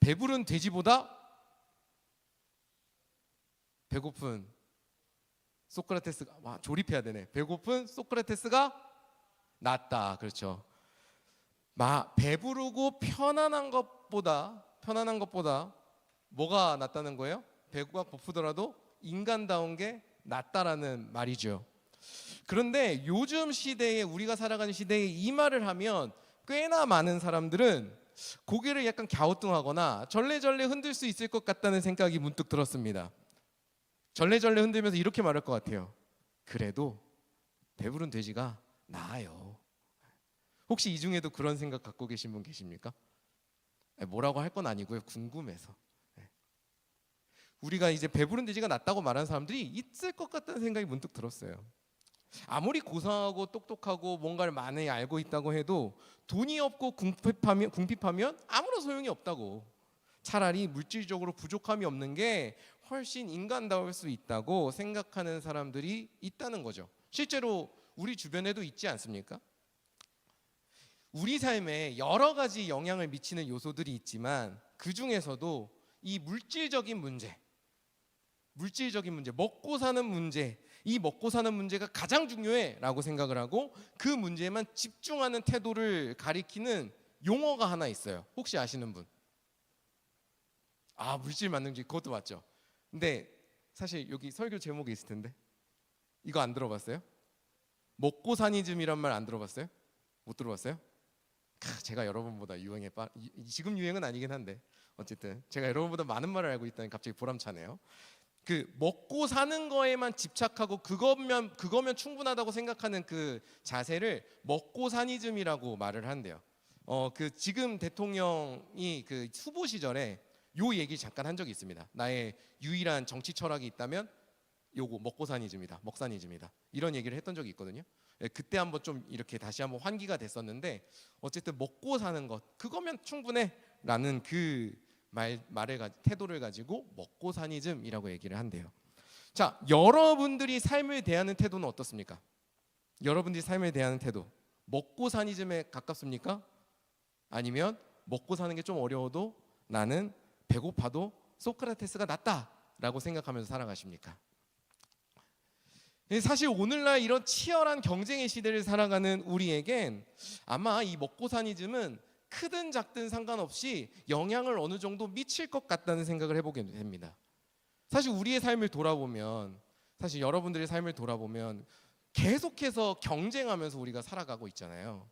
배부른 돼지보다 배고픈 소크라테스가, 조립해야 되네. 배고픈 소크라테스가 낫다. 그렇죠. 배부르고 편안한 것보다 뭐가 낫다는 거예요? 배가 고프더라도 인간다운 게 낫다라는 말이죠. 그런데 요즘 시대에, 우리가 살아가는 시대에 이 말을 하면 꽤나 많은 사람들은 고개를 약간 갸우뚱하거나 절레절레 흔들 수 있을 것 같다는 생각이 문득 들었습니다. 절레절레 흔들면서 이렇게 말할 것 같아요. 그래도 배부른 돼지가 나아요. 혹시 이 중에도 그런 생각 갖고 계신 분 계십니까? 뭐라고 할 건 아니고요. 궁금해서. 우리가 이제 배부른 돼지가 낫다고 말하는 사람들이 있을 것 같다는 생각이 문득 들었어요. 아무리 고상하고 똑똑하고 뭔가를 많이 알고 있다고 해도 돈이 없고 궁핍하면 아무런 소용이 없다고. 차라리 물질적으로 부족함이 없는 게 훨씬 인간다울 수 있다고 생각하는 사람들이 있다는 거죠. 실제로 우리 주변에도 있지 않습니까? 우리 삶에 여러 가지 영향을 미치는 요소들이 있지만 그 중에서도 이 물질적인 문제, 먹고 사는 문제, 이 먹고 사는 문제가 가장 중요해라고 생각을 하고 그 문제에만 집중하는 태도를 가리키는 용어가 하나 있어요. 혹시 아시는 분? 물질 만능주의, 그것도 맞죠. 근데 사실 여기 설교 제목이 있을 텐데 이거 안 들어봤어요? 먹고 사니즘이란 말 안 들어봤어요? 못 들어봤어요? 제가 여러분보다 지금 유행은 아니긴 한데 어쨌든 제가 여러분보다 많은 말을 알고 있다니 갑자기 보람차네요. 그 먹고 사는 거에만 집착하고 그거면 충분하다고 생각하는 그 자세를 먹고 사니즘이라고 말을 한대요. 그 지금 대통령이 그 후보 시절에 요 얘기 잠깐 한 적이 있습니다. 나의 유일한 정치 철학이 있다면 요거 먹사니즘이다. 이런 얘기를 했던 적이 있거든요. 그때 한번 좀 이렇게 다시 한번 환기가 됐었는데 어쨌든 먹고 사는 것 그거면 충분해라는 그 태도를 가지고 먹고사니즘이라고 얘기를 한대요. 자, 여러분들이 삶을 대하는 태도는 어떻습니까? 여러분들이 삶을 대하는 태도 먹고사니즘에 가깝습니까? 아니면 먹고 사는 게 좀 어려워도 나는 배고파도 소크라테스가 낫다라고 생각하면서 살아가십니까? 사실 오늘날 이런 치열한 경쟁의 시대를 살아가는 우리에겐 아마 이 먹고사니즘은 크든 작든 상관없이 영향을 어느 정도 미칠 것 같다는 생각을 해보게 됩니다. 사실 우리의 삶을 돌아보면, 사실 여러분들의 삶을 돌아보면 계속해서 경쟁하면서 우리가 살아가고 있잖아요.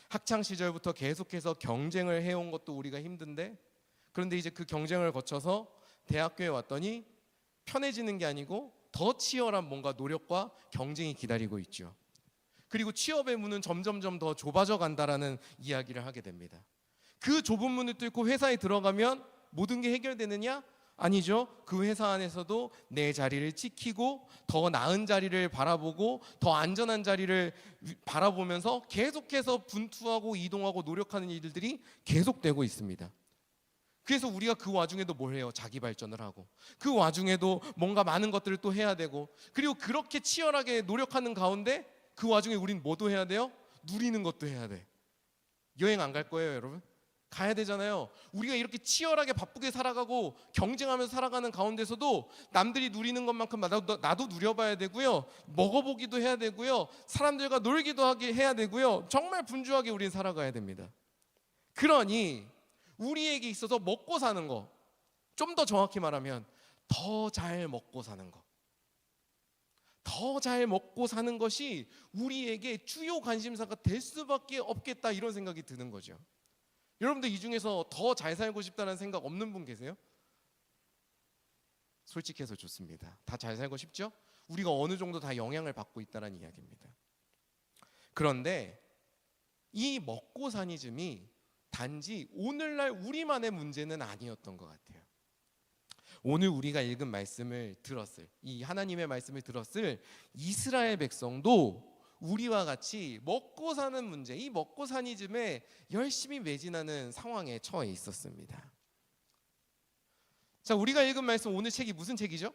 학창 시절부터 계속해서 경쟁을 해온 것도 우리가 힘든데, 그런데 이제 그 경쟁을 거쳐서 대학교에 왔더니 편해지는 게 아니고 더 치열한 뭔가 노력과 경쟁이 기다리고 있죠. 그리고 취업의 문은 점점점 더 좁아져 간다라는 이야기를 하게 됩니다. 그 좁은 문을 뚫고 회사에 들어가면 모든 게 해결되느냐? 아니죠. 그 회사 안에서도 내 자리를 지키고 더 나은 자리를 바라보고 더 안전한 자리를 바라보면서 계속해서 분투하고 이동하고 노력하는 일들이 계속되고 있습니다. 그래서 우리가 그 와중에도 뭘 해요? 자기 발전을 하고 그 와중에도 뭔가 많은 것들을 또 해야 되고, 그리고 그렇게 치열하게 노력하는 가운데 그 와중에 우린 뭐도 해야 돼요? 누리는 것도 해야 돼. 여행 안 갈 거예요, 여러분? 가야 되잖아요. 우리가 이렇게 치열하게 바쁘게 살아가고 경쟁하면서 살아가는 가운데서도 남들이 누리는 것만큼 나도 누려봐야 되고요. 먹어보기도 해야 되고요. 사람들과 놀기도 하게 해야 되고요. 정말 분주하게 우린 살아가야 됩니다. 그러니 우리에게 있어서 먹고 사는 거, 좀 더 정확히 말하면 더 잘 먹고 사는 거, 더 잘 먹고 사는 것이 우리에게 주요 관심사가 될 수밖에 없겠다, 이런 생각이 드는 거죠. 여러분들 이 중에서 더 잘 살고 싶다는 생각 없는 분 계세요? 솔직해서 좋습니다. 다 잘 살고 싶죠? 우리가 어느 정도 다 영향을 받고 있다는 이야기입니다. 그런데 이 먹고사니즘이 단지 오늘날 우리만의 문제는 아니었던 것 같아요. 오늘 우리가 읽은 말씀을 들었을, 이 하나님의 말씀을 들었을 이스라엘 백성도 우리와 같이 먹고 사는 문제, 이 먹고사니즘에 열심히 매진하는 상황에 처해 있었습니다. 자, 우리가 읽은 말씀, 오늘 책이 무슨 책이죠?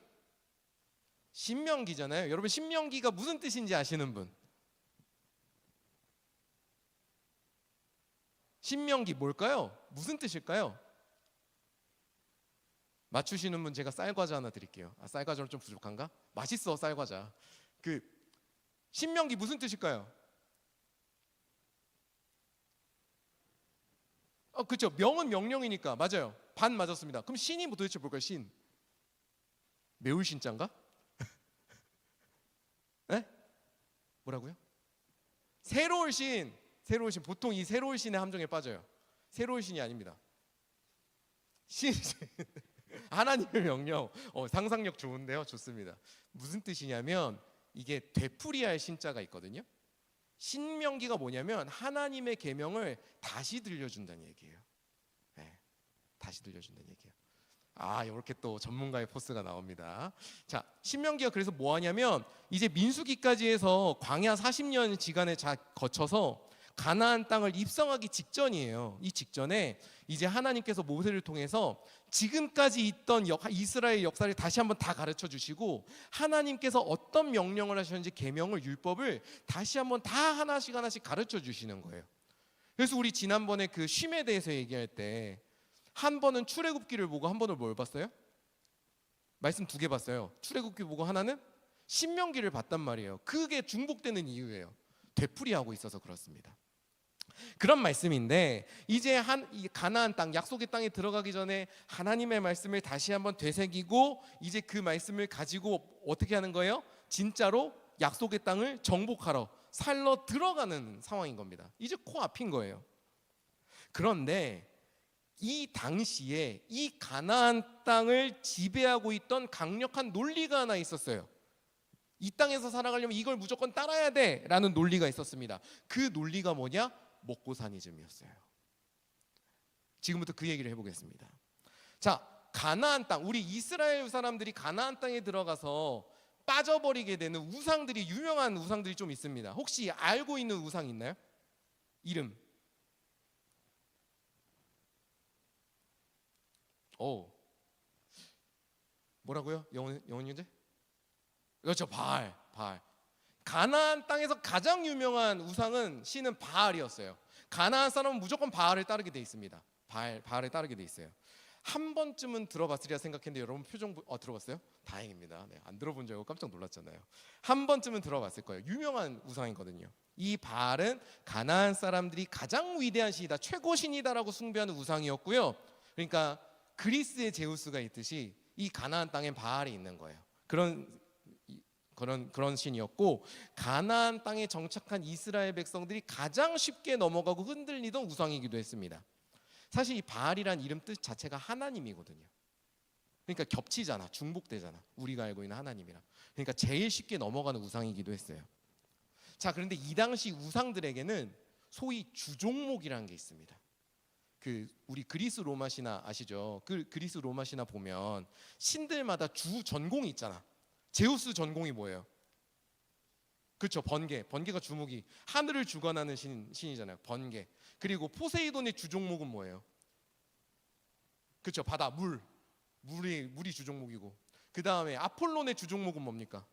신명기잖아요. 여러분, 신명기가 무슨 뜻인지 아시는 분? 신명기 뭘까요? 무슨 뜻일까요? 맞추시는 분 제가 쌀과자 하나 드릴게요. 쌀과자는 좀 부족한가? 맛있어 쌀과자. 그 신명기 무슨 뜻일까요? 그렇죠. 명은 명령이니까 맞아요. 반 맞았습니다. 그럼 신이 뭐 도대체 뭘까요? 신. 매울 신자인가? 네? 뭐라고요? 새로울 신. 새로울 신. 보통 이 새로울 신의 함정에 빠져요. 새로울 신이 아닙니다. 신. 하나님의 명령. 상상력 좋은데요. 좋습니다. 무슨 뜻이냐면 이게 되풀이할 신자가 있거든요. 신명기가 뭐냐면 하나님의 계명을 다시 들려준다는 얘기예요. 네, 다시 들려준다는 얘기예요. 이렇게 또 전문가의 포스가 나옵니다. 자, 신명기가 그래서 뭐 하냐면 이제 민수기까지 해서 광야 40년 지간에 거쳐서 가나안 땅을 입성하기 직전이에요. 이 직전에 이제 하나님께서 모세를 통해서 지금까지 있던 이스라엘 역사를 다시 한번 다 가르쳐 주시고 하나님께서 어떤 명령을 하셨는지 계명을 율법을 다시 한번 다 하나씩 가르쳐 주시는 거예요. 그래서 우리 지난번에 그 쉼에 대해서 얘기할 때 한 번은 출애굽기를 보고 한 번은 뭘 봤어요? 말씀 2개 봤어요. 출애굽기 보고 하나는 신명기를 봤단 말이에요. 그게 중복되는 이유예요. 되풀이하고 있어서 그렇습니다. 그런 말씀인데 이제 이 가나안 땅 약속의 땅에 들어가기 전에 하나님의 말씀을 다시 한번 되새기고 이제 그 말씀을 가지고 어떻게 하는 거예요? 진짜로 약속의 땅을 정복하러 살러 들어가는 상황인 겁니다. 이제 코앞인 거예요. 그런데 이 당시에 이 가나안 땅을 지배하고 있던 강력한 논리가 하나 있었어요. 이 땅에서 살아가려면 이걸 무조건 따라야 돼 라는 논리가 있었습니다. 그 논리가 뭐냐? 먹고사니즘이었어요. 지금부터 그 얘기를 해보겠습니다. 자, 가나안 땅, 우리 이스라엘 사람들이 가나안 땅에 들어가서 빠져버리게 되는 우상들이, 유명한 우상들이 좀 있습니다. 혹시 알고 있는 우상 있나요? 이름. 뭐라고요? 영원 현재? 그렇죠. 바알. 가나안 땅에서 가장 유명한 우상은 신은 바알이었어요. 가나안 사람은 무조건 바알을 따르게 돼 있습니다. 바알을 따르게 돼 있어요. 한 번쯤은 들어봤으리라 생각했는데 여러분 표정 들어봤어요? 다행입니다. 네, 안 들어본 줄 알고 깜짝 놀랐잖아요. 한 번쯤은 들어봤을 거예요. 유명한 우상이거든요. 이 바알은 가나안 사람들이 가장 위대한 신이다, 최고 신이다라고 숭배하는 우상이었고요. 그러니까 그리스의 제우스가 있듯이 이 가나안 땅엔 바알이 있는 거예요. 그런 신이었고, 가나안 땅에 정착한 이스라엘 백성들이 가장 쉽게 넘어가고 흔들리던 우상이기도 했습니다. 사실 이 바알이란 이름 뜻 자체가 하나님이거든요. 그러니까 겹치잖아, 중복되잖아, 우리가 알고 있는 하나님이랑. 그러니까 제일 쉽게 넘어가는 우상이기도 했어요. 자, 그런데 이 당시 우상들에게는 소위 주종목이라는 게 있습니다. 우리 그리스 로마 신화 아시죠? 그리스 로마 신화 보면 신들마다 주 전공이 있잖아. 제우스 전공이 뭐예요? 그렇죠, 번개. 번개가 주목이, 하늘을 주관하는 신이잖아요. 번개. 그리고 포세이돈의 주종목은 뭐예요? 그렇죠, 바다, 물이 주종목이고. 그 다음에 아폴론의 주종목은 뭡니까?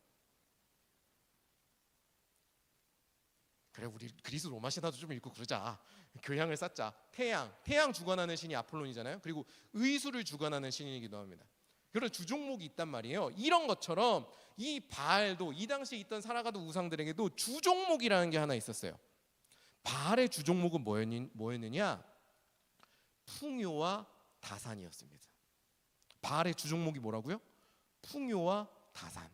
그래, 우리 그리스 로마 신화도 좀 읽고 그러자. 교양을 쌓자. 태양 주관하는 신이 아폴론이잖아요. 그리고 의수를 주관하는 신이기도 합니다. 그런 주종목이 있단 말이에요. 이런 것처럼 이 바알도 이 당시에 있던 살아가던 우상들에게도 주종목이라는 게 하나 있었어요. 바알의 주종목은 뭐였느냐? 풍요와 다산이었습니다. 바알의 주종목이 뭐라고요? 풍요와 다산.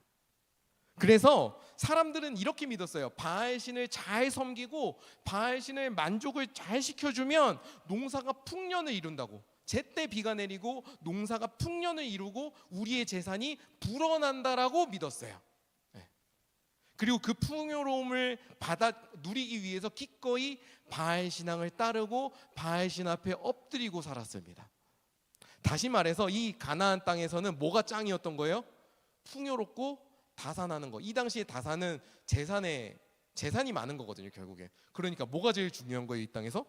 그래서 사람들은 이렇게 믿었어요. 바알 신을 잘 섬기고 바알 신을 만족을 잘 시켜주면 농사가 풍년을 이룬다고. 제때 비가 내리고 농사가 풍년을 이루고 우리의 재산이 불어난다라고 믿었어요. 네. 그리고 그 풍요로움을 누리기 위해서 기꺼이 바알 신앙을 따르고 바알 신 앞에 엎드리고 살았습니다. 다시 말해서 이 가나안 땅에서는 뭐가 짱이었던 거예요? 풍요롭고 다산하는 거. 이 당시에 다산은 재산이 많은 거거든요, 결국에. 그러니까 뭐가 제일 중요한 거예요, 이 땅에서?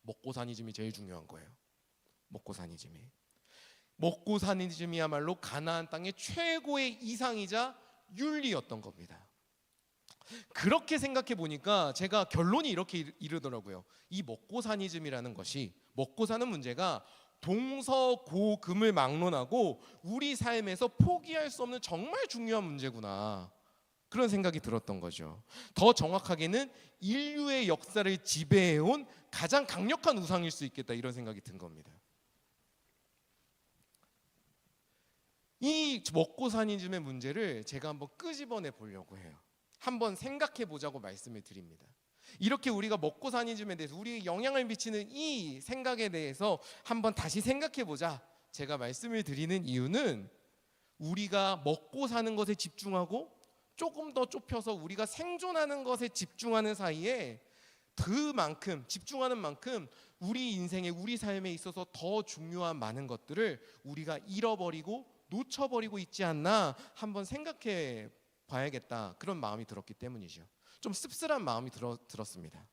먹고사니즘이 제일 중요한 거예요. 먹고사니즘이야말로 가나안 땅의 최고의 이상이자 윤리였던 겁니다. 그렇게 생각해 보니까 제가 결론이 이렇게 이르더라고요. 이 먹고사니즘이라는 것이, 먹고 사는 문제가 동서고금을 막론하고 우리 삶에서 포기할 수 없는 정말 중요한 문제구나, 그런 생각이 들었던 거죠. 더 정확하게는 인류의 역사를 지배해온 가장 강력한 우상일 수 있겠다, 이런 생각이 든 겁니다. 이 먹고 사니즘의 문제를 제가 한번 끄집어내 보려고 해요. 한번 생각해 보자고 말씀을 드립니다. 이렇게 우리가 먹고 사니즘에 대해서 우리의 영향을 미치는 이 생각에 대해서 한번 다시 생각해 보자, 제가 말씀을 드리는 이유는 우리가 먹고 사는 것에 집중하고 조금 더 좁혀서 우리가 생존하는 것에 집중하는 사이에 그만큼 집중하는 만큼 우리 인생에, 우리 삶에 있어서 더 중요한 많은 것들을 우리가 잃어버리고 놓쳐버리고 있지 않나 한번 생각해 봐야겠다, 그런 마음이 들었기 때문이죠. 좀 씁쓸한 마음이 들었습니다.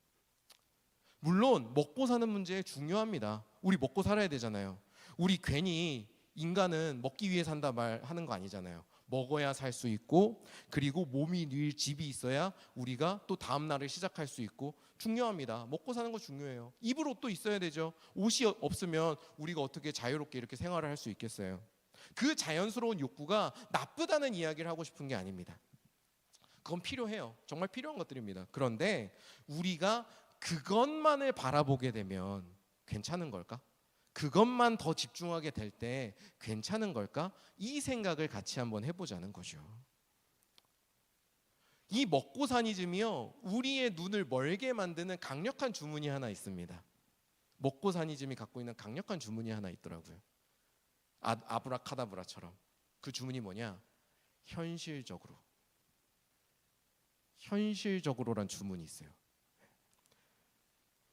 물론 먹고 사는 문제 중요합니다. 우리 먹고 살아야 되잖아요. 우리 괜히 인간은 먹기 위해 산다 말하는 거 아니잖아요. 먹어야 살 수 있고, 그리고 몸이 늘 집이 있어야 우리가 또 다음 날을 시작할 수 있고, 중요합니다. 먹고 사는 거 중요해요. 입을 옷도 있어야 되죠. 옷이 없으면 우리가 어떻게 자유롭게 이렇게 생활을 할 수 있겠어요. 그 자연스러운 욕구가 나쁘다는 이야기를 하고 싶은 게 아닙니다. 그건 필요해요. 정말 필요한 것들입니다. 그런데 우리가 그것만을 바라보게 되면 괜찮은 걸까? 그것만 더 집중하게 될 때 괜찮은 걸까? 이 생각을 같이 한번 해보자는 거죠. 이 먹고 사니즘이요, 우리의 눈을 멀게 만드는 강력한 주문이 하나 있습니다. 먹고 사니즘이 갖고 있는 강력한 주문이 하나 있더라고요. 아브라카다브라처럼. 그 주문이 뭐냐? 현실적으로란 주문이 있어요.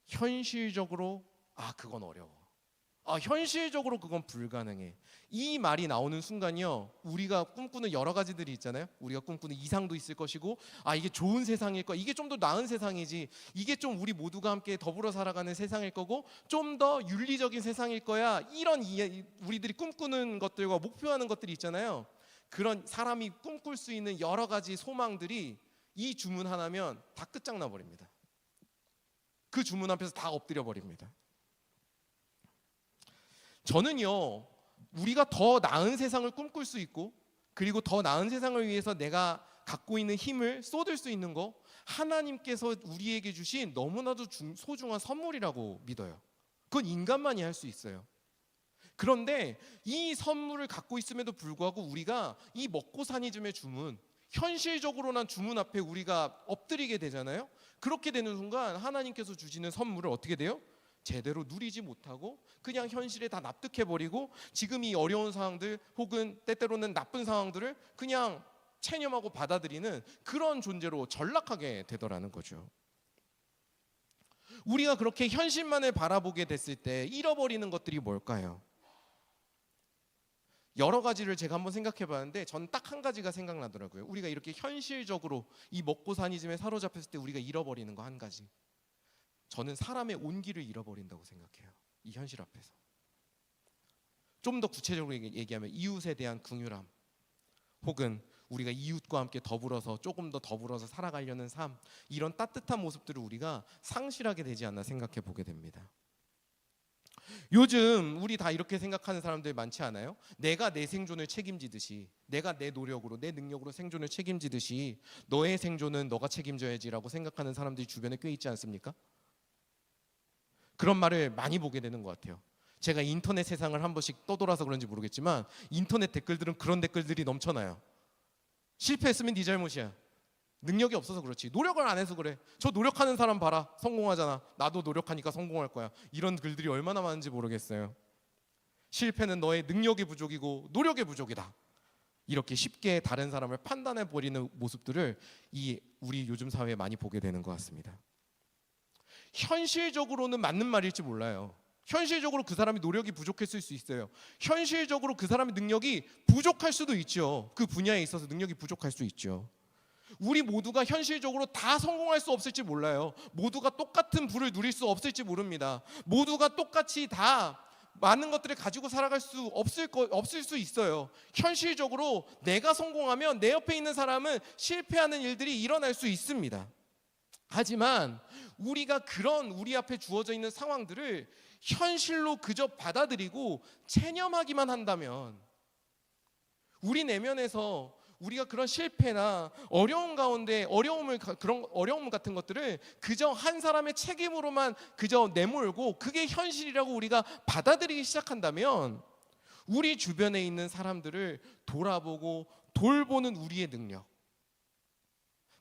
현실적으로, 그건 어려워. 현실적으로 그건 불가능해. 이 말이 나오는 순간요, 우리가 꿈꾸는 여러 가지들이 있잖아요. 우리가 꿈꾸는 이상도 있을 것이고, 이게 좋은 세상일 거야, 이게 좀 더 나은 세상이지, 이게 좀 우리 모두가 함께 더불어 살아가는 세상일 거고, 좀 더 윤리적인 세상일 거야, 이런 우리들이 꿈꾸는 것들과 목표하는 것들이 있잖아요. 그런 사람이 꿈꿀 수 있는 여러 가지 소망들이 이 주문 하나면 다 끝장나 버립니다. 그 주문 앞에서 다 엎드려 버립니다. 저는요, 우리가 더 나은 세상을 꿈꿀 수 있고, 그리고 더 나은 세상을 위해서 내가 갖고 있는 힘을 쏟을 수 있는 거, 하나님께서 우리에게 주신 너무나도 소중한 선물이라고 믿어요. 그건 인간만이 할 수 있어요. 그런데 이 선물을 갖고 있음에도 불구하고 우리가 이 먹고 사니즘의 주문, 현실적으로난 주문 앞에 우리가 엎드리게 되잖아요. 그렇게 되는 순간 하나님께서 주시는 선물을 어떻게 돼요? 제대로 누리지 못하고 그냥 현실에 다 납득해버리고, 지금 이 어려운 상황들 혹은 때때로는 나쁜 상황들을 그냥 체념하고 받아들이는 그런 존재로 전락하게 되더라는 거죠. 우리가 그렇게 현실만을 바라보게 됐을 때 잃어버리는 것들이 뭘까요? 여러 가지를 제가 한번 생각해 봤는데 저는 딱 한 가지가 생각나더라고요. 우리가 이렇게 현실적으로 이 먹고 사니즘에 사로잡혔을 때 우리가 잃어버리는 거 한 가지, 저는 사람의 온기를 잃어버린다고 생각해요. 이 현실 앞에서. 좀 더 구체적으로 얘기하면 이웃에 대한 긍휼함, 혹은 우리가 이웃과 함께 더불어서 조금 더 더불어서 살아가려는 삶, 이런 따뜻한 모습들을 우리가 상실하게 되지 않나 생각해 보게 됩니다. 요즘 우리 다 이렇게 생각하는 사람들 많지 않아요? 내가 내 생존을 책임지듯이, 내가 내 노력으로 내 능력으로 생존을 책임지듯이 너의 생존은 너가 책임져야지라고 생각하는 사람들이 주변에 꽤 있지 않습니까? 그런 말을 많이 보게 되는 것 같아요. 제가 인터넷 세상을 한 번씩 떠돌아서 그런지 모르겠지만 인터넷 댓글들은 그런 댓글들이 넘쳐나요. 실패했으면 네 잘못이야. 능력이 없어서 그렇지. 노력을 안 해서 그래. 저 노력하는 사람 봐라. 성공하잖아. 나도 노력하니까 성공할 거야. 이런 글들이 얼마나 많은지 모르겠어요. 실패는 너의 능력이 부족이고 노력의 부족이다. 이렇게 쉽게 다른 사람을 판단해 버리는 모습들을 우리 요즘 사회에 많이 보게 되는 것 같습니다. 현실적으로는 맞는 말일지 몰라요. 현실적으로 그 사람이 노력이 부족했을 수 있어요. 현실적으로 그 사람의 능력이 부족할 수도 있죠. 그 분야에 있어서 능력이 부족할 수 있죠. 우리 모두가 현실적으로 다 성공할 수 없을지 몰라요. 모두가 똑같은 부를 누릴 수 없을지 모릅니다. 모두가 똑같이 다 많은 것들을 가지고 살아갈 수 없을 수 있어요. 현실적으로 내가 성공하면 내 옆에 있는 사람은 실패하는 일들이 일어날 수 있습니다. 하지만 우리가 그런 우리 앞에 주어져 있는 상황들을 현실로 그저 받아들이고 체념하기만 한다면 우리 내면에서 우리가 그런 실패나 어려움 가운데 그런 어려움 같은 것들을 그저 한 사람의 책임으로만 그저 내몰고 그게 현실이라고 우리가 받아들이기 시작한다면 우리 주변에 있는 사람들을 돌아보고 돌보는 우리의 능력,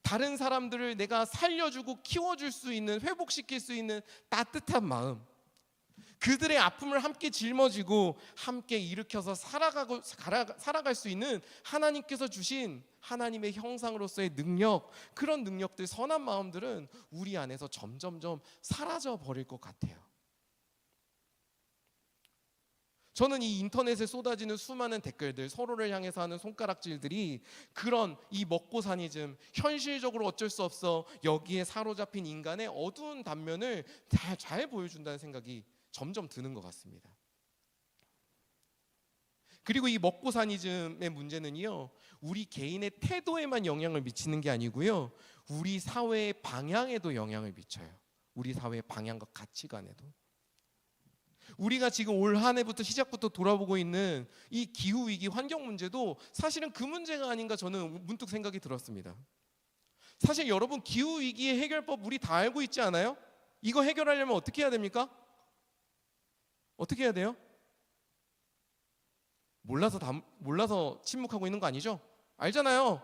다른 사람들을 내가 살려주고 키워줄 수 있는, 회복시킬 수 있는 따뜻한 마음, 그들의 아픔을 함께 짊어지고 함께 일으켜서 살아갈 수 있는 하나님께서 주신 하나님의 형상으로서의 능력, 그런 능력들, 선한 마음들은 우리 안에서 점점점 사라져 버릴 것 같아요. 저는 이 인터넷에 쏟아지는 수많은 댓글들, 서로를 향해서 하는 손가락질들이 그런 이 먹고사니즘, 현실적으로 어쩔 수 없어 여기에 사로잡힌 인간의 어두운 단면을 잘 보여준다는 생각이 점점 드는 것 같습니다. 그리고 이 먹고사니즘의 문제는요, 우리 개인의 태도에만 영향을 미치는 게 아니고요, 우리 사회의 방향에도 영향을 미쳐요. 우리 사회의 방향과 가치관에도. 우리가 지금 올 한 해부터 시작부터 돌아보고 있는 이 기후위기 환경 문제도 사실은 그 문제가 아닌가 저는 문득 생각이 들었습니다. 사실 여러분, 기후위기의 해결법 우리 다 알고 있지 않아요? 이거 해결하려면 어떻게 해야 됩니까? 어떻게 해야 돼요? 몰라서 침묵하고 있는 거 아니죠? 알잖아요.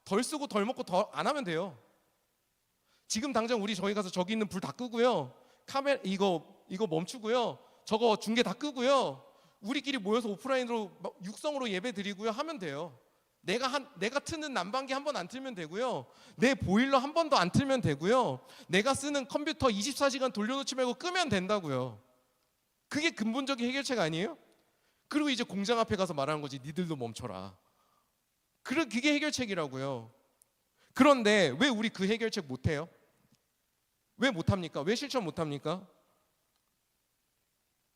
덜 쓰고 덜 먹고 더 안 하면 돼요. 지금 당장 저희 가서 저기 있는 불 다 끄고요, 카메라 이거 멈추고요, 저거 중계 다 끄고요, 우리끼리 모여서 오프라인으로 육성으로 예배 드리고요 하면 돼요. 내가 트는 난방기 한 번 안 틀면 되고요, 내 보일러 한 번도 안 틀면 되고요, 내가 쓰는 컴퓨터 24시간 돌려놓지 말고 끄면 된다고요. 그게 근본적인 해결책 아니에요? 그리고 이제 공장 앞에 가서 말하는 거지, 니들도 멈춰라. 그게 해결책이라고요. 그런데 왜 우리 그 해결책 못해요? 왜 못합니까? 왜 실천 못합니까?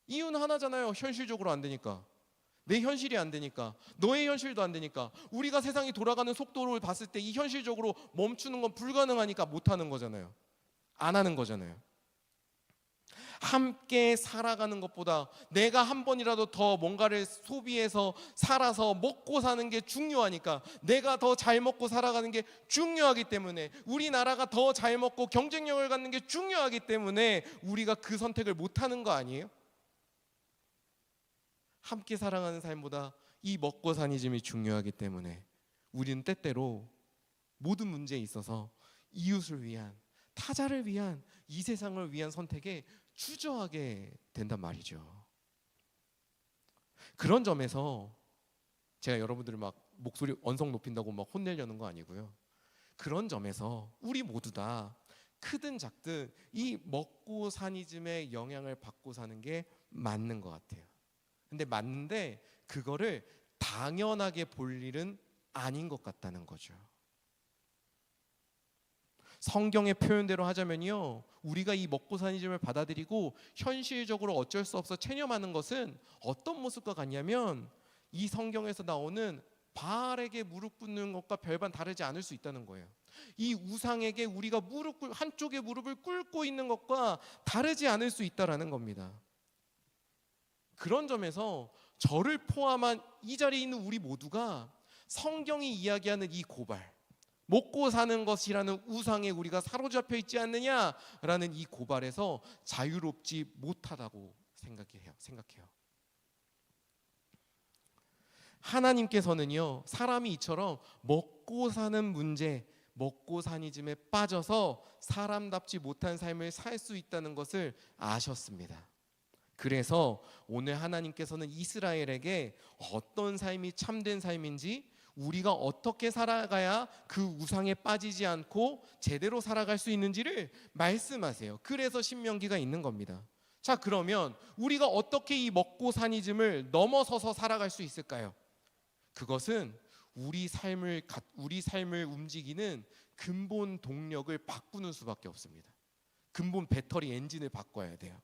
이유는 하나잖아요. 현실적으로 안 되니까. 내 현실이 안 되니까, 너의 현실도 안 되니까, 우리가 세상이 돌아가는 속도를 봤을 때 이 현실적으로 멈추는 건 불가능하니까 못하는 거잖아요. 안 하는 거잖아요. 함께 살아가는 것보다 내가 한 번이라도 더 뭔가를 소비해서 살아서 먹고 사는 게 중요하니까, 내가 더 잘 먹고 살아가는 게 중요하기 때문에, 우리나라가 더 잘 먹고 경쟁력을 갖는 게 중요하기 때문에 우리가 그 선택을 못하는 거 아니에요? 함께 살아가는 삶보다 이 먹고 사니즘이 중요하기 때문에 우리는 때때로 모든 문제에 있어서 이웃을 위한, 타자를 위한, 이 세상을 위한 선택에 주저하게 된단 말이죠. 그런 점에서 제가 여러분들을 막 목소리 언성 높인다고 막 혼내려는 거 아니고요, 그런 점에서 우리 모두 다 크든 작든 이 먹고 사니즘의 영향을 받고 사는 게 맞는 것 같아요. 근데 맞는데 그거를 당연하게 볼 일은 아닌 것 같다는 거죠. 성경의 표현대로 하자면요, 우리가 이 먹고 사니즘을 받아들이고 현실적으로 어쩔 수 없어 체념하는 것은 어떤 모습과 같냐면, 이 성경에서 나오는 바알에게 무릎 꿇는 것과 별반 다르지 않을 수 있다는 거예요. 이 우상에게 우리가 한쪽에 무릎을 꿇고 있는 것과 다르지 않을 수 있다라는 겁니다. 그런 점에서 저를 포함한 이 자리에 있는 우리 모두가 성경이 이야기하는 이 고발, 먹고 사는 것이라는 우상에 우리가 사로잡혀 있지 않느냐라는 이 고발에서 자유롭지 못하다고 생각해요. 하나님께서는요, 사람이 이처럼 먹고 사는 문제, 먹고 사니즘에 빠져서 사람답지 못한 삶을 살 수 있다는 것을 아셨습니다. 그래서 오늘 하나님께서는 이스라엘에게 어떤 삶이 참된 삶인지, 우리가 어떻게 살아가야 그 우상에 빠지지 않고 제대로 살아갈 수 있는지를 말씀하세요. 그래서 신명기가 있는 겁니다. 자, 그러면 우리가 어떻게 이 먹고 사니즘을 넘어서서 살아갈 수 있을까요? 그것은 우리 삶을 움직이는 근본 동력을 바꾸는 수밖에 없습니다. 근본 배터리 엔진을 바꿔야 돼요.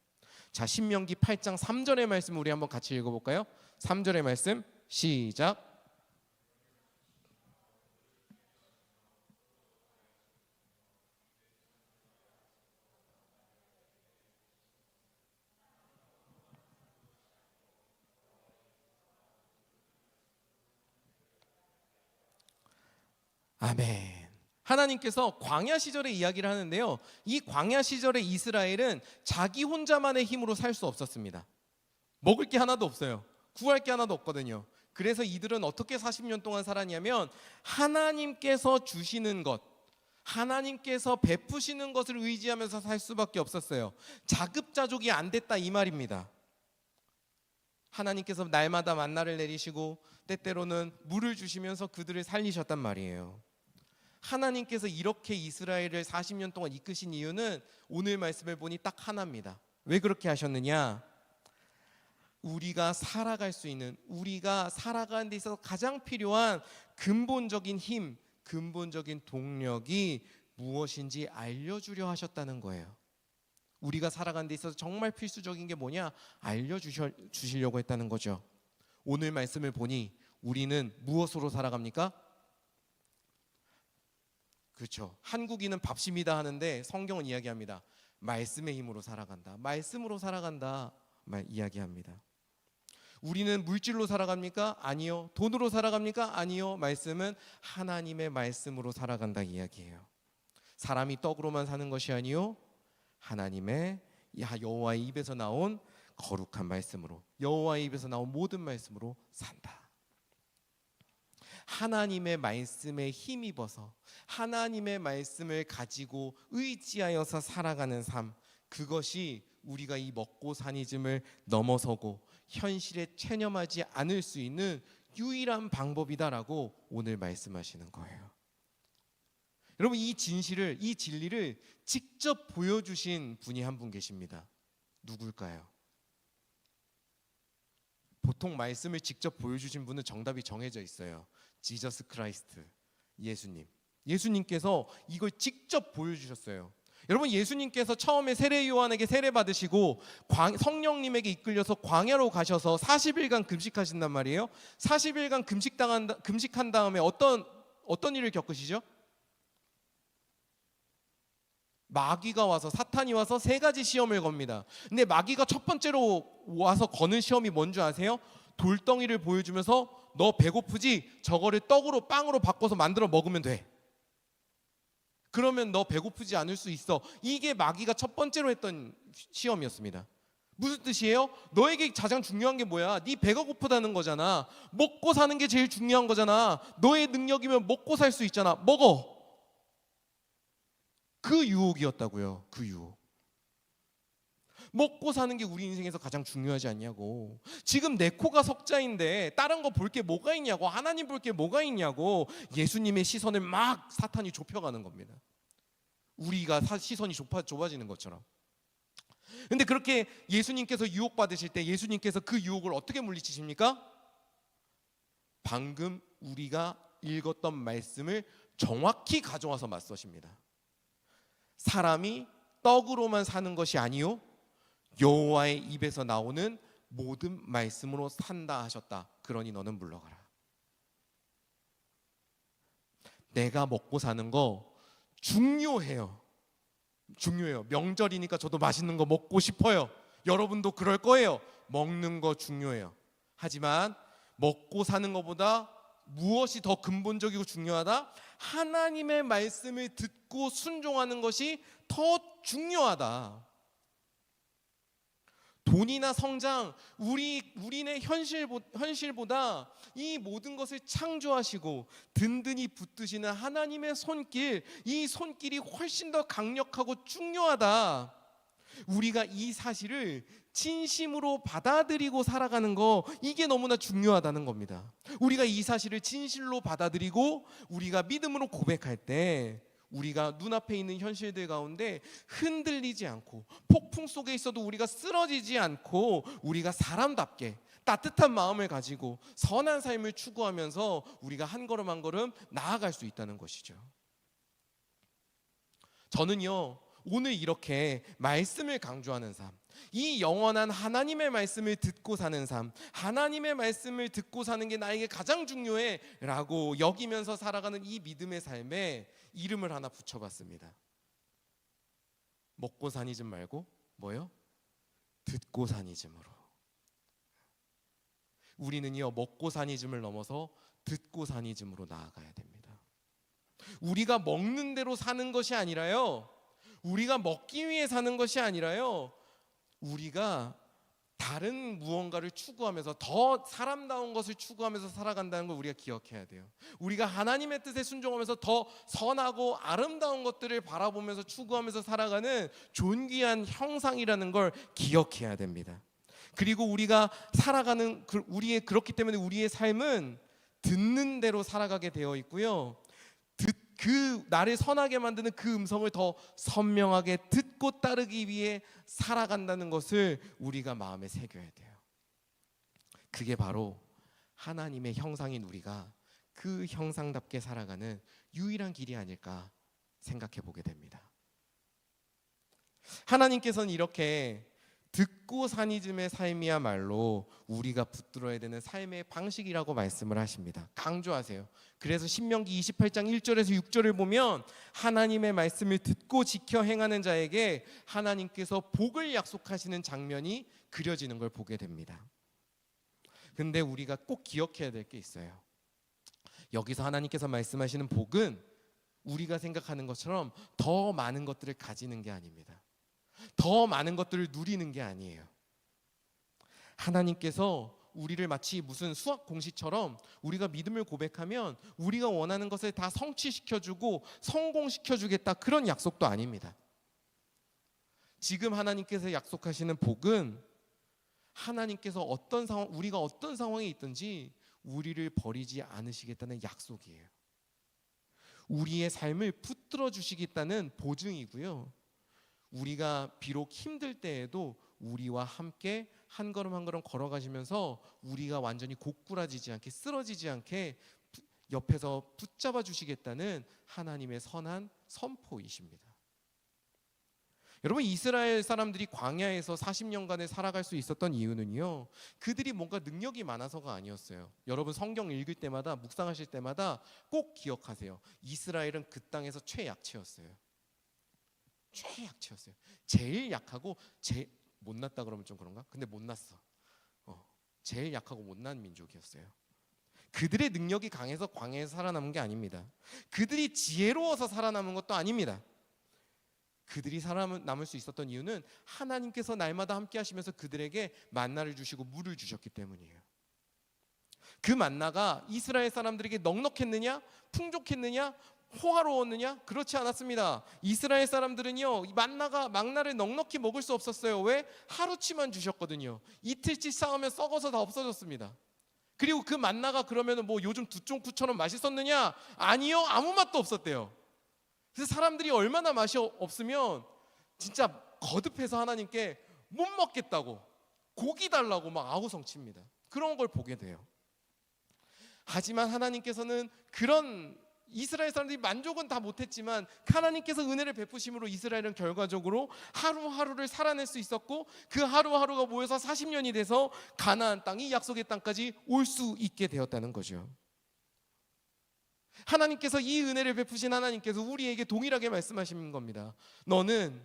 자, 신명기 8장 3절의 말씀 우리 한번 같이 읽어볼까요? 3절의 말씀 시작. 아멘. 하나님께서 광야 시절의 이야기를 하는데요. 이 광야 시절의 이스라엘은 자기 혼자만의 힘으로 살 수 없었습니다. 먹을 게 하나도 없어요. 구할 게 하나도 없거든요. 그래서 이들은 어떻게 40년 동안 살았냐면 하나님께서 주시는 것, 하나님께서 베푸시는 것을 의지하면서 살 수밖에 없었어요. 자급자족이 안 됐다 이 말입니다. 하나님께서 날마다 만나를 내리시고 때때로는 물을 주시면서 그들을 살리셨단 말이에요. 하나님께서 이렇게 이스라엘을 40년 동안 이끄신 이유는 오늘 말씀을 보니 딱 하나입니다. 왜 그렇게 하셨느냐? 우리가 살아갈 수 있는, 우리가 살아가는 데 있어서 가장 필요한 근본적인 힘, 근본적인 동력이 무엇인지 알려주려 하셨다는 거예요. 우리가 살아가는 데 있어서 정말 필수적인 게 뭐냐? 알려주시려고 했다는 거죠. 오늘 말씀을 보니 우리는 무엇으로 살아갑니까? 그렇죠. 한국인은 밥심이다 하는데 성경은 이야기합니다. 말씀의 힘으로 살아간다. 말씀으로 살아간다. 이야기합니다. 우리는 물질로 살아갑니까? 아니요. 돈으로 살아갑니까? 아니요. 말씀은 하나님의 말씀으로 살아간다 이야기해요. 사람이 떡으로만 사는 것이 아니요. 하나님의 여호와의 입에서 나온 거룩한 말씀으로, 여호와의 입에서 나온 모든 말씀으로 산다. 하나님의 말씀에 힘입어서 하나님의 말씀을 가지고 의지하여서 살아가는 삶, 그것이 우리가 이 먹고 사니즘을 넘어서고 현실에 체념하지 않을 수 있는 유일한 방법이다라고 오늘 말씀하시는 거예요. 여러분, 이 진실을, 이 진리를 직접 보여주신 분이 한 분 계십니다. 누굴까요? 보통 말씀을 직접 보여주신 분은 정답이 정해져 있어요. 지저스 크라이스트, 예수님. 예수님께서 이걸 직접 보여주셨어요. 여러분, 예수님께서 처음에 세례 요한에게 세례 받으시고 성령님에게 이끌려서 광야로 가셔서 40일간 금식하신단 말이에요. 40일간 금식한 다음에 어떤 일을 겪으시죠? 마귀가 와서, 사탄이 와서 세 가지 시험을 겁니다. 근데 마귀가 첫 번째로 와서 거는 시험이 뭔지 아세요? 돌덩이를 보여주면서 너 배고프지? 저거를 떡으로, 빵으로 바꿔서 만들어 먹으면 돼. 그러면 너 배고프지 않을 수 있어. 이게 마귀가 첫 번째로 했던 시험이었습니다. 무슨 뜻이에요? 너에게 가장 중요한 게 뭐야? 네 배가 고프다는 거잖아. 먹고 사는 게 제일 중요한 거잖아. 너의 능력이면 먹고 살 수 있잖아. 먹어. 그 유혹이었다고요. 그 유혹. 먹고 사는 게 우리 인생에서 가장 중요하지 않냐고. 지금 내 코가 석자인데 다른 거 볼 게 뭐가 있냐고. 하나님 볼 게 뭐가 있냐고. 예수님의 시선을 막 사탄이 좁혀가는 겁니다. 우리가 시선이 좁아지는 것처럼. 근데 그렇게 예수님께서 유혹받으실 때 예수님께서 그 유혹을 어떻게 물리치십니까? 방금 우리가 읽었던 말씀을 정확히 가져와서 맞서십니다. 사람이 떡으로만 사는 것이 아니요, 여호와의 입에서 나오는 모든 말씀으로 산다 하셨다. 그러니 너는 물러가라. 내가 먹고 사는 거 중요해요. 중요해요. 명절이니까 저도 맛있는 거 먹고 싶어요. 여러분도 그럴 거예요. 먹는 거 중요해요. 하지만 먹고 사는 것보다 무엇이 더 근본적이고 중요하다? 하나님의 말씀을 듣고 순종하는 것이 더 중요하다. 돈이나 성장, 우리네 현실보다 이 모든 것을 창조하시고 든든히 붙드시는 하나님의 손길, 이 손길이 훨씬 더 강력하고 중요하다. 우리가 이 사실을 진심으로 받아들이고 살아가는 거, 이게 너무나 중요하다는 겁니다. 우리가 이 사실을 진실로 받아들이고 우리가 믿음으로 고백할 때 우리가 눈앞에 있는 현실들 가운데 흔들리지 않고 폭풍 속에 있어도 우리가 쓰러지지 않고 우리가 사람답게 따뜻한 마음을 가지고 선한 삶을 추구하면서 우리가 한 걸음 한 걸음 나아갈 수 있다는 것이죠. 저는요, 오늘 이렇게 말씀을 강조하는 삶, 이 영원한 하나님의 말씀을 듣고 사는 삶, 하나님의 말씀을 듣고 사는 게 나에게 가장 중요해 라고 여기면서 살아가는 이 믿음의 삶에 이름을 하나 붙여봤습니다. 먹고 사니즘 말고 뭐요? 듣고 사니즘으로. 우리는요, 먹고 사니즘을 넘어서 듣고 사니즘으로 나아가야 됩니다. 우리가 먹는 대로 사는 것이 아니라요, 우리가 먹기 위해 사는 것이 아니라요, 우리가 다른 무언가를 추구하면서 더 사람다운 것을 추구하면서 살아간다는 걸 우리가 기억해야 돼요. 우리가 하나님의 뜻에 순종하면서 더 선하고 아름다운 것들을 바라보면서 추구하면서 살아가는 존귀한 형상이라는 걸 기억해야 됩니다. 그리고 우리가 살아가는 그렇기 때문에 우리의 삶은 듣는 대로 살아가게 되어 있고요, 그 나를 선하게 만드는 그 음성을 더 선명하게 듣고 따르기 위해 살아간다는 것을 우리가 마음에 새겨야 돼요. 그게 바로 하나님의 형상인 우리가 그 형상답게 살아가는 유일한 길이 아닐까 생각해 보게 됩니다. 하나님께서는 이렇게 듣고 사니즘의 삶이야말로 우리가 붙들어야 되는 삶의 방식이라고 말씀을 하십니다. 강조하세요. 그래서 신명기 28장 1절에서 6절을 보면 하나님의 말씀을 듣고 지켜 행하는 자에게 하나님께서 복을 약속하시는 장면이 그려지는 걸 보게 됩니다. 근데 우리가 꼭 기억해야 될 게 있어요. 여기서 하나님께서 말씀하시는 복은 우리가 생각하는 것처럼 더 많은 것들을 가지는 게 아닙니다. 더 많은 것들을 누리는 게 아니에요. 하나님께서 우리를 마치 무슨 수학 공식처럼 우리가 믿음을 고백하면 우리가 원하는 것을 다 성취시켜주고 성공시켜주겠다, 그런 약속도 아닙니다. 지금 하나님께서 약속하시는 복은 하나님께서 우리가 어떤 상황에 있든지 우리를 버리지 않으시겠다는 약속이에요. 우리의 삶을 붙들어 주시겠다는 보증이고요, 우리가 비록 힘들 때에도 우리와 함께 한 걸음 한 걸음 걸어가시면서 우리가 완전히 고꾸라지지 않게, 쓰러지지 않게 옆에서 붙잡아 주시겠다는 하나님의 선한 선포이십니다. 여러분, 이스라엘 사람들이 광야에서 40년간을 살아갈 수 있었던 이유는요, 그들이 뭔가 능력이 많아서가 아니었어요. 여러분, 성경 읽을 때마다, 묵상하실 때마다 꼭 기억하세요. 이스라엘은 그 땅에서 최약체였어요. 최약체였어요. 제일 약하고 못났다 그러면 좀 그런가? 근데 못났어. 제일 약하고 못난 민족이었어요. 그들의 능력이 강해서 광야에서 살아남은 게 아닙니다. 그들이 지혜로워서 살아남은 것도 아닙니다. 그들이 살아남을 수 있었던 이유는 하나님께서 날마다 함께 하시면서 그들에게 만나를 주시고 물을 주셨기 때문이에요. 그 만나가 이스라엘 사람들에게 넉넉했느냐, 풍족했느냐, 호화로웠느냐? 그렇지 않았습니다. 이스라엘 사람들은요, 망나를 넉넉히 먹을 수 없었어요. 왜? 하루치만 주셨거든요. 이틀치 쌓으면 썩어서 다 없어졌습니다. 그리고 그 만나가 그러면 뭐 요즘 두쫑쿠처럼 맛있었느냐? 아니요, 아무 맛도 없었대요. 그래서 사람들이 얼마나 맛이 없으면 진짜 거듭해서 하나님께 못 먹겠다고, 고기 달라고 막 아우성칩니다. 그런 걸 보게 돼요. 하지만 하나님께서는 그런 이스라엘 사람들이 만족은 다 못했지만 하나님께서 은혜를 베푸심으로 이스라엘은 결과적으로 하루하루를 살아낼 수 있었고, 그 하루하루가 모여서 40년이 돼서 가나안 땅이 약속의 땅까지 올 수 있게 되었다는 거죠. 하나님께서 이 은혜를 베푸신 하나님께서 우리에게 동일하게 말씀하시는 겁니다. 너희는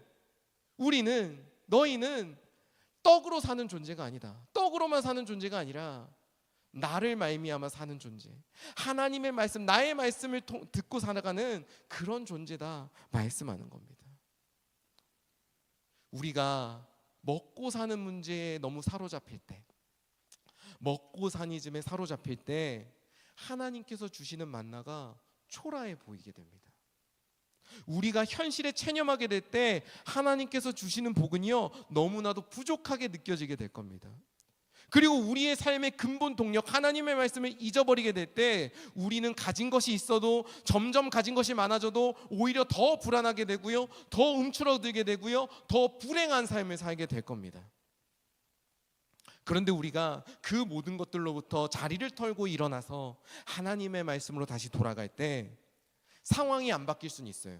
떡으로 사는 존재가 아니다. 떡으로만 사는 존재가 아니라 나를 말미암아 사는 존재, 하나님의 말씀, 나의 말씀을 듣고 살아가는 그런 존재다 말씀하는 겁니다. 우리가 먹고 사는 문제에 너무 사로잡힐 때, 먹고 사니즘에 사로잡힐 때 하나님께서 주시는 만나가 초라해 보이게 됩니다. 우리가 현실에 체념하게 될 때 하나님께서 주시는 복은요, 너무나도 부족하게 느껴지게 될 겁니다. 그리고 우리의 삶의 근본 동력, 하나님의 말씀을 잊어버리게 될 때 우리는 가진 것이 있어도 점점 가진 것이 많아져도 오히려 더 불안하게 되고요, 더 움츠러들게 되고요, 더 불행한 삶을 살게 될 겁니다. 그런데 우리가 그 모든 것들로부터 자리를 털고 일어나서 하나님의 말씀으로 다시 돌아갈 때 상황이 안 바뀔 수는 있어요.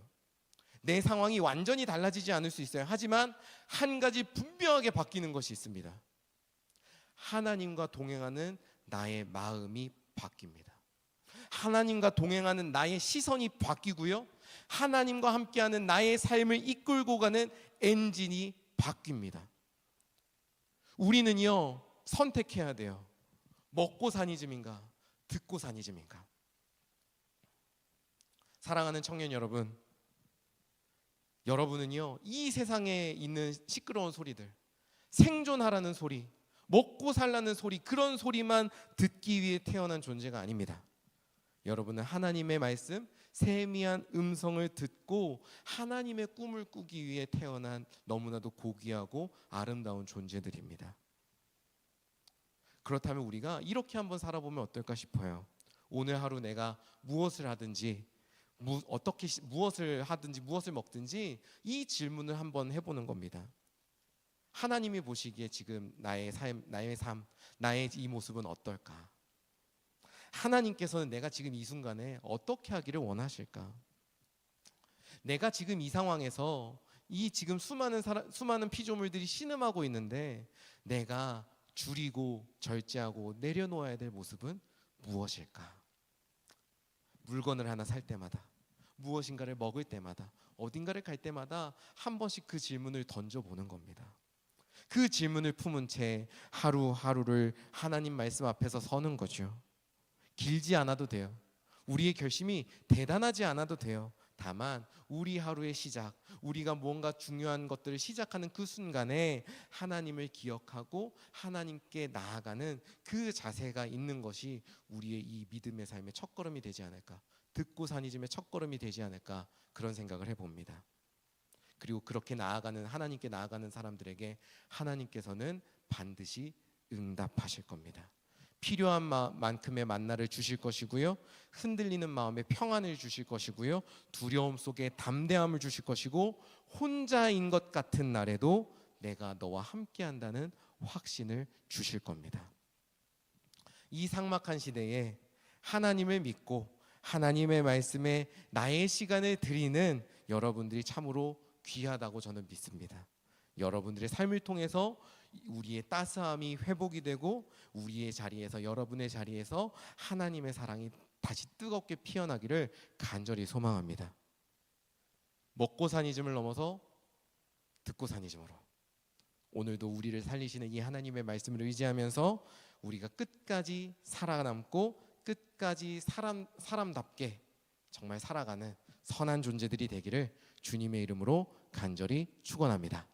내 상황이 완전히 달라지지 않을 수 있어요. 하지만 한 가지 분명하게 바뀌는 것이 있습니다. 하나님과 동행하는 나의 마음이 바뀝니다. 하나님과 동행하는 나의 시선이 바뀌고요, 하나님과 함께하는 나의 삶을 이끌고 가는 엔진이 바뀝니다. 우리는요, 선택해야 돼요. 먹고 사니즘인가, 듣고 사니즘인가. 사랑하는 청년 여러분, 여러분은요 이 세상에 있는 시끄러운 소리들, 생존하라는 소리, 먹고 살라는 소리, 그런 소리만 듣기 위해 태어난 존재가 아닙니다. 여러분은 하나님의 말씀, 세미한 음성을 듣고 하나님의 꿈을 꾸기 위해 태어난 너무나도 고귀하고 아름다운 존재들입니다. 그렇다면 우리가 이렇게 한번 살아보면 어떨까 싶어요. 오늘 하루 내가 무엇을 하든지 무엇을 하든지 무엇을 먹든지 이 질문을 한번 해보는 겁니다. 하나님이 보시기에 지금 나의 삶, 나의 이 모습은 어떨까? 하나님께서는 내가 지금 이 순간에 어떻게 하기를 원하실까? 내가 지금 이 상황에서 이 지금 수많은 피조물들이 신음하고 있는데 내가 줄이고 절제하고 내려놓아야 될 모습은 무엇일까? 물건을 하나 살 때마다, 무엇인가를 먹을 때마다, 어딘가를 갈 때마다 한 번씩 그 질문을 던져보는 겁니다. 그 질문을 품은 채 하루하루를 하나님 말씀 앞에서 서는 거죠. 길지 않아도 돼요. 우리의 결심이 대단하지 않아도 돼요. 다만 우리 하루의 시작, 우리가 뭔가 중요한 것들을 시작하는 그 순간에 하나님을 기억하고 하나님께 나아가는 그 자세가 있는 것이 우리의 이 믿음의 삶의 첫걸음이 되지 않을까, 듣고 사니즘의 첫걸음이 되지 않을까, 그런 생각을 해봅니다. 그리고 그렇게 나아가는, 하나님께 나아가는 사람들에게 하나님께서는 반드시 응답하실 겁니다. 필요한 만큼의 만나를 주실 것이고요, 흔들리는 마음에 평안을 주실 것이고요, 두려움 속에 담대함을 주실 것이고, 혼자인 것 같은 날에도 내가 너와 함께한다는 확신을 주실 겁니다. 이 삭막한 시대에 하나님을 믿고 하나님의 말씀에 나의 시간을 드리는 여러분들이 참으로 귀하다고 저는 믿습니다. 여러분들의 삶을 통해서 우리의 따스함이 회복이 되고 우리의 자리에서, 여러분의 자리에서 하나님의 사랑이 다시 뜨겁게 피어나기를 간절히 소망합니다. 먹고 사니즘을 넘어서 듣고 사니즘으로 오늘도 우리를 살리시는 이 하나님의 말씀을 의지하면서 우리가 끝까지 살아남고 끝까지 사람답게 정말 살아가는 선한 존재들이 되기를 주님의 이름으로 간절히 축원합니다.